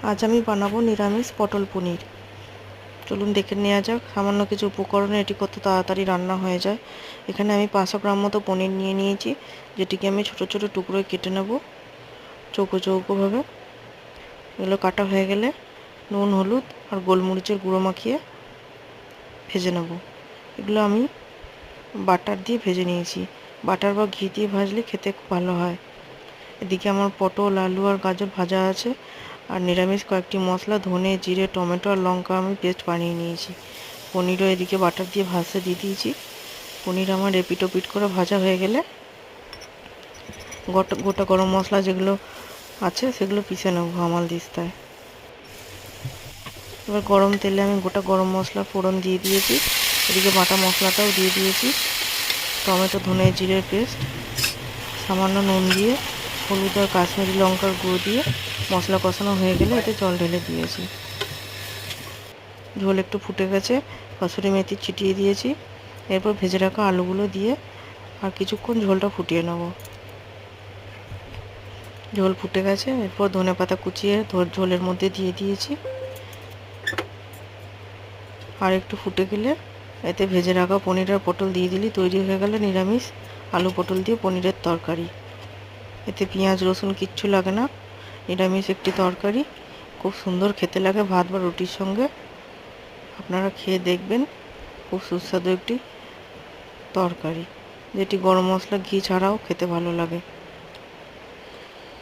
আজ আমি বানাবো নিরামিষ পটল পনির। চলুন দেখে নেওয়া যাক সামান্য কিছু উপকরণে এটি কত তাড়াতাড়ি রান্না হয়ে যায়। এখানে আমি 500 গ্রাম মতো পনির নিয়ে নিয়েছি, যেটিকে আমি ছোট ছোট টুকরোয় কেটে নেব চৌকো চৌকোভাবে। এগুলো কাটা হয়ে গেলে নুন, হলুদ আর গোলমরিচের গুঁড়ো মাখিয়ে ভেজে নেব। এগুলো আমি বাটার দিয়ে ভেজে নিয়েছি। বাটার বা ঘি দিয়ে ভাজলে খেতে খুব ভালো হয়। এদিকে আমার পটল, আলু আর গাজর ভাজা আছে। আর নিরামিষ কয়েকটি মশলা ধনে, জিরে, টমেটো আর লঙ্কা আমি পেস্ট বানিয়ে নিয়েছি। পনিরও এদিকে বাটার দিয়ে ভাজতে দিয়ে দিয়েছি। পনির আমার এপিট ওপিট করে ভাজা হয়ে গেলে গোটা গোটা গরম মশলা যেগুলো আছে সেগুলো পিষে নেবো হামালদিস্তায়। এবার গরম তেলে আমি গোটা গরম মশলা ফোড়ন দিয়ে দিয়েছি। এদিকে বাটা মশলাটাও দিয়ে দিয়েছি। টমেটো, ধনে, জিরের পেস্ট, সামান্য নুন দিয়ে, হলুদ আর কাশ্মীরি লঙ্কার গুঁড়ো দিয়ে মশলা কষানো হয়ে গেলে এতে জল ঢেলে দিয়েছি। ঝোল একটু ফুটে গেছে, কসুরি মেথি ছিটিয়ে দিয়েছি। এরপর ভেজে রাখা আলুগুলো দিয়ে আর কিছুক্ষণ ঝোলটা ফুটিয়ে নেব। ঝোল ফুটে গেছে, এরপর ধনেপাতা কুচিয়ে ঝোলের মধ্যে দিয়ে দিয়েছি। আর একটু ফুটে গেলে এতে ভেজে রাখা পনির আর পটল দিয়ে দিলি তৈরি হয়ে গেল নিরামিষ আলু পটল দিয়ে পনিরের তরকারি। এতে পেঁয়াজ রসুন কিচ্ছু লাগে না, নিরামিষ একটি তরকারি। খুব সুন্দর খেতে লাগে ভাত বা রুটির সঙ্গে। আপনারা খেয়ে দেখবেন, খুব সুস্বাদু একটি তরকারি, যেটি গরম মশলা ঘি ছাড়াও খেতে ভালো লাগে।